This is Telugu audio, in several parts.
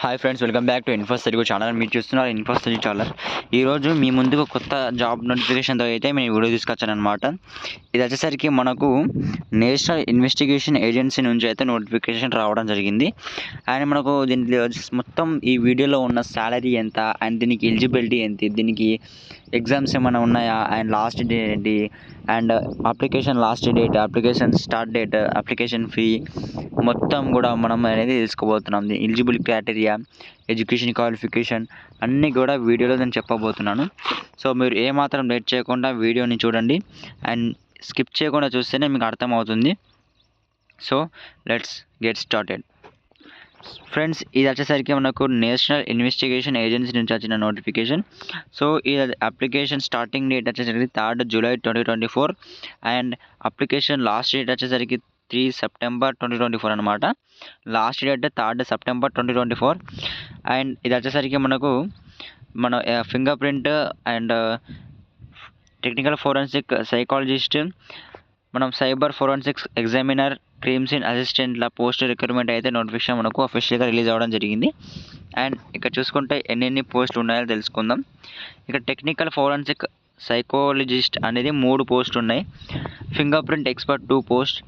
Hi friends, welcome back to Infos Telugu channel. మీరు చూస్తున్నారు ఇన్ఫోస్ తెలుగు ఛానల్. ఈరోజు మీ ముందుకు కొత్త జాబ్ నోటిఫికేషన్తో అయితే మేము వీడియో తీసుకొచ్చాను అనమాట. ఇది వచ్చేసరికి మనకు నేషనల్ ఇన్వెస్టిగేషన్ ఏజెన్సీ నుంచి అయితే నోటిఫికేషన్ రావడం జరిగింది. అండ్ మనకు దీంట్లో మొత్తం ఈ వీడియోలో ఉన్న శాలరీ ఎంత, అండ్ దీనికి ఎలిజిబిలిటీ ఏంటి, దీనికి ఎగ్జామ్స్ ఏమైనా ఉన్నాయా, అండ్ లాస్ట్ డేట్ ఏంటి, and application last date, application start date, application fee మొత్తం కూడా మనం అనేది తెలుసుకోబోతున్నాం. ఎలిజిబుల్ క్రైటీరియా, ఎడ్యుకేషన్ క్వాలిఫికేషన్ అన్నీ కూడా వీడియోలో నేను చెప్పబోతున్నాను. సో మీరు ఏమాత్రం లేట్ చేయకుండా వీడియోని చూడండి అండ్ స్కిప్ చేయకుండా చూస్తేనే మీకు అర్థమవుతుంది. So let's get started. Friends, ఇది వచ్చేసరికి మనకు నేషనల్ ఇన్వెస్టిగేషన్ ఏజెన్సీ నుంచి వచ్చిన నోటిఫికేషన్. సో ఈ అప్లికేషన్ స్టార్టింగ్ డేట్ వచ్చేసరికి 3 July 2024 and application last date వచ్చేసరికి 3 సెప్టెంబర్ 2024 అనమాట. లాస్ట్ డేట్ 3 సెప్టెంబర్ 2024 అండ్ ఇది వచ్చేసరికి మనకు మన finger print and technical forensic psychologist, మనం cyber forensics examiner, crime scene అసిస్టెంట్ల పోస్ట్ రిక్రూట్మెంట్ అయితే నోటిఫికేషన్ మనకు అఫీషియల్గా రిలీజ్ అవ్వడం జరిగింది. అండ్ ఇక్కడ చూసుకుంటే ఎన్ని పోస్టులు ఉన్నాయో తెలుసుకుందాం. ఇక్కడ టెక్నికల్ ఫోరెన్సిక్ సైకాలజిస్ట్ అనేది 3 పోస్టులు ఉన్నాయి. Finger print expert 2 post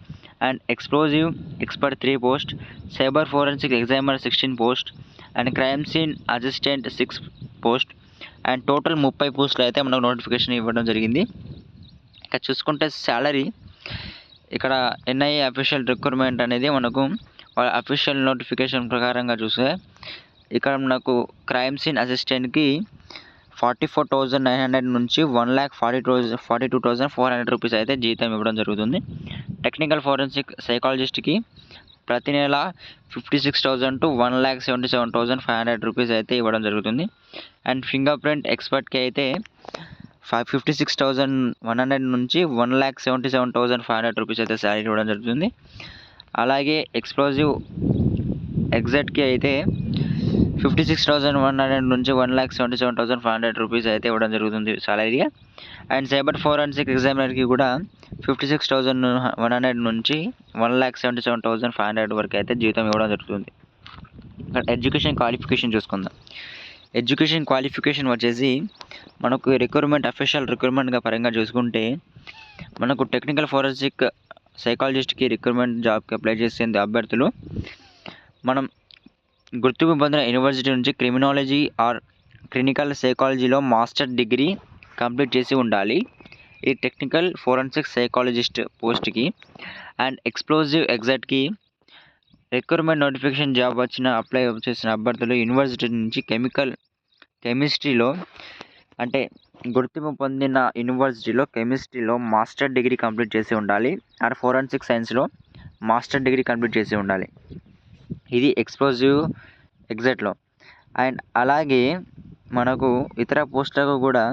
and explosive expert 3 post, cyber forensic examiner 16 post and crime scene assistant 6 post and total 30 పోస్టులు అయితే మనకు నోటిఫికేషన్ ఇవ్వడం జరిగింది. ఇక్కడ చూసుకుంటే శాలరీ, ఇక్కడ ఎన్ఐఏ అఫీషియల్ రిక్రూట్మెంట్ అనేది మనకు వాళ్ళ అఫీషియల్ నోటిఫికేషన్ ప్రకారంగా చూస్తే ఇక్కడ మనకు క్రైమ్ సీన్ అసిస్టెంట్కి 44,900 నుంచి 1,42,400 రూపీస్ అయితే జీతం ఇవ్వడం జరుగుతుంది. టెక్నికల్ ఫోరెన్సిక్ సైకాలజిస్ట్కి ప్రతి నెల 56,000 to 1,77,500 రూపీస్ అయితే ఇవ్వడం జరుగుతుంది. అండ్ ఫింగర్ ప్రింట్ ఎక్స్పర్ట్కి అయితే 56,100 నుంచి 1,77,500 రూపీస్ అయితే శాలరీ ఇవ్వడం జరుగుతుంది. అలాగే ఎక్స్ప్లోజివ్ ఎగ్జాక్ట్కి అయితే 56,100 నుంచి 1,77,500 రూపీస్ అయితే ఇవ్వడం జరుగుతుంది శాలరీగా. అండ్ సైబర్ ఫోరెన్సిక్ ఎగ్జామినర్కి కూడా 56,100 నుంచి 1,77,500 వరకు అయితే జీతం ఇవ్వడం జరుగుతుంది. ఇక్కడ ఎడ్యుకేషన్ క్వాలిఫికేషన్ చూసుకుందాం. ఎడ్యుకేషన్ క్వాలిఫికేషన్ వచ్చేసి మనకు రిక్రూట్మెంట్ అఫీషియల్ రిక్రూట్మెంట్గా పరంగా చూసుకుంటే మనకు టెక్నికల్ ఫోరెన్సిక్ సైకాలజిస్ట్కి రిక్రూట్మెంట్ జాబ్కి అప్లై చేసేందుకు అభ్యర్థులు మనం గుర్తింపు పొందిన యూనివర్సిటీ నుంచి క్రిమినాలజీ ఆర్ క్లినికల్ సైకాలజీలో మాస్టర్ డిగ్రీ కంప్లీట్ చేసి ఉండాలి ఈ టెక్నికల్ ఫోరెన్సిక్ సైకాలజిస్ట్ పోస్ట్కి. అండ్ ఎక్స్ప్లోజివ్ ఎగ్జాక్ట్కి రిక్రూట్మెంట్ నోటిఫికేషన్ జాబ్ అప్లై చేసిన అభ్యర్థులు యూనివర్సిటీ నుంచి కెమిస్ట్రీలో అంటే గుర్తింపు పొందిన యూనివర్సిటీలో కెమిస్ట్రీలో మాస్టర్ డిగ్రీ కంప్లీట్ చేసి ఉండాలి ఆర్ ఫోరెన్సిక్ సైన్స్లో మాస్టర్ డిగ్రీ కంప్లీట్ చేసి ఉండాలి. ఇది ఎక్స్ప్లోజివ్ ఎగ్జాక్ట్లో. అండ్ అలాగే మనకు ఇతర పోస్టులకు కూడా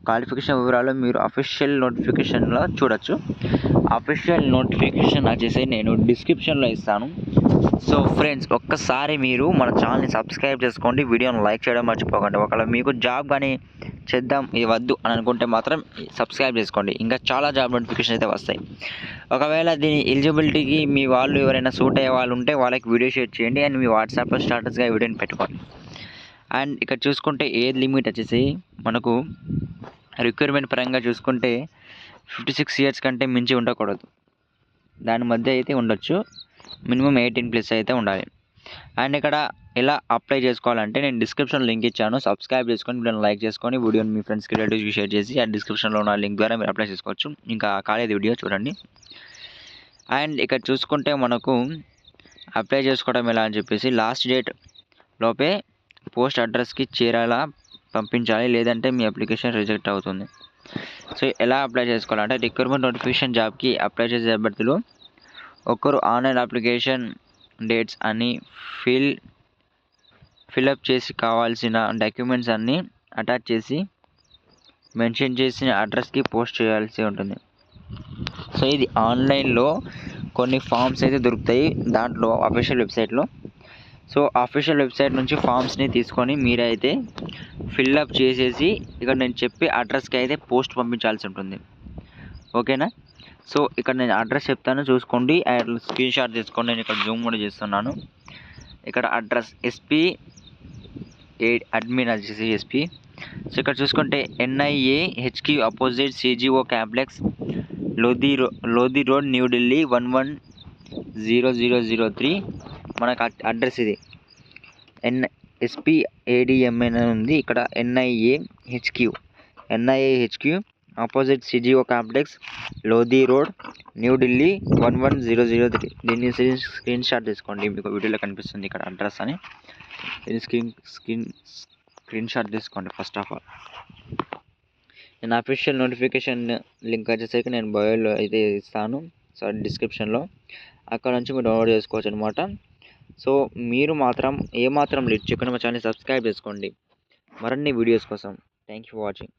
క్వాలిఫికేషన్ వివరాలు మీరు అఫీషియల్ నోటిఫికేషన్లో చూడొచ్చు. అఫీషియల్ నోటిఫికేషన్ వచ్చేసి నేను డిస్క్రిప్షన్లో ఇస్తాను. సో ఫ్రెండ్స్, ఒక్కసారి మీరు మన ఛానల్ని సబ్స్క్రైబ్ చేసుకోండి, వీడియోని లైక్ చేయడం మర్చిపోకండి. ఒకవేళ మీకు జాబ్ కానీ చేద్దాం ఇది వద్దు అని అనుకుంటే మాత్రం సబ్స్క్రైబ్ చేసుకోండి, ఇంకా చాలా జాబ్ నోటిఫికేషన్ అయితే వస్తాయి. ఒకవేళ దీని ఎలిజిబిలిటీకి మీ వాళ్ళు ఎవరైనా సూట్ అయ్యే వాళ్ళు ఉంటే వాళ్ళకి వీడియో షేర్ చేయండి అండ్ మీ వాట్సాప్లో స్టాటస్గా వీడియోని పెట్టుకోండి. అండ్ ఇక్కడ చూసుకుంటే ఏజ్ లిమిట్ వచ్చేసి మనకు రిక్వైర్మెంట్ పరంగా చూసుకుంటే 56 ఇయర్స్ కంటే మించి ఉండకూడదు, దాని మధ్య అయితే ఉండొచ్చు, మినిమం 18+ అయితే ఉండాలి. అండ్ ఇక్కడ ఎలా అప్లై చేసుకోవాలంటే నేను డిస్క్రిప్షన్లో లింక్ ఇచ్చాను, సబ్స్క్రైబ్ చేసుకొని వీడియోని లైక్ చేసుకొని వీడియోని మీ ఫ్రెండ్స్కి రిలేటివ్స్కి షేర్ చేసి ఆ డిస్క్రిప్షన్లో ఉన్న లింక్ ద్వారా మీరు అప్లై చేసుకోవచ్చు. ఇంకా కాలేదు వీడియో చూడండి. అండ్ ఇక్కడ చూసుకుంటే మనకు అప్లై చేసుకోవడం ఎలా అని చెప్పేసి లాస్ట్ డేట్ లోపే పోస్ట్ అడ్రస్కి చేరేలా పంపించాలి, లేదంటే మీ అప్లికేషన్ రిజెక్ట్ అవుతుంది. సో ఎలా అప్లై చేసుకోవాలంటే రిక్రూట్మెంట్ నోటిఫికేషన్ జాబ్కి అప్లై చేసే అభ్యర్థులు ఒకరు ఆన్లైన్ అప్లికేషన్ డేట్స్ అన్ని ఫిల్అప్ చేసి కావాల్సిన డాక్యుమెంట్స్ అన్నీ అటాచ్ చేసి మెన్షన్ చేసిన అడ్రస్కి పోస్ట్ చేయాల్సి ఉంటుంది. సో ఇది ఆన్లైన్లో కొన్ని ఫామ్స్ అయితే దొరుకుతాయి దాంట్లో అఫీషియల్ వెబ్సైట్లో. సో అఫీషియల్ వెబ్సైట్ నుంచి ఫామ్స్ని తీసుకొని మీరైతే ఫిల్అప్ చేసేసి ఇక్కడ నేను చెప్పే అడ్రస్కి అయితే పోస్ట్ పంపించాల్సి ఉంటుంది. ఓకేనా? సో ఇక్కడ నేను అడ్రస్ చెప్తాను చూసుకోండి, స్క్రీన్ షాట్ తీసుకోండి. నేను ఇక్కడ జూమ్ కూడా చేస్తున్నాను. ఇక్కడ అడ్రస్ ఎస్పీ అడ్మిన్ వచ్చేసి ఎస్పీ. సో ఇక్కడ చూసుకుంటే NIA HQ opposite CGO complex Lodhi road New Delhi 110003 మనకు అడ్రస్ ఇది. ఎస్పీ ఏడిఎంఎన్ అని ఉంది. ఇక్కడ NIA HQ opposite CGO complex Lodhi road New Delhi 110003. దీన్ని స్క్రీన్ షాట్ తీసుకోండి, మీకు వీడియోలో కనిపిస్తుంది ఇక్కడ అడ్రస్ అని. దీన్ని స్క్రీన్ షాట్ తీసుకోండి ఫస్ట్ ఆఫ్ ఆల్. నేను అఫీషియల్ నోటిఫికేషన్ లింక్ వచ్చేసరికి నేను బయోలో అయితే ఇస్తాను, డిస్క్రిప్షన్లో. అక్కడ నుంచి మీరు డౌన్లోడ్ చేసుకోవచ్చు అనమాట. సో మీరు మాత్రం ఏమాత్రం లేట్ చేయకుండా మా ఛానల్ని సబ్స్క్రైబ్ చేసుకోండి మరిన్ని వీడియోస్ కోసం. Thank you for watching.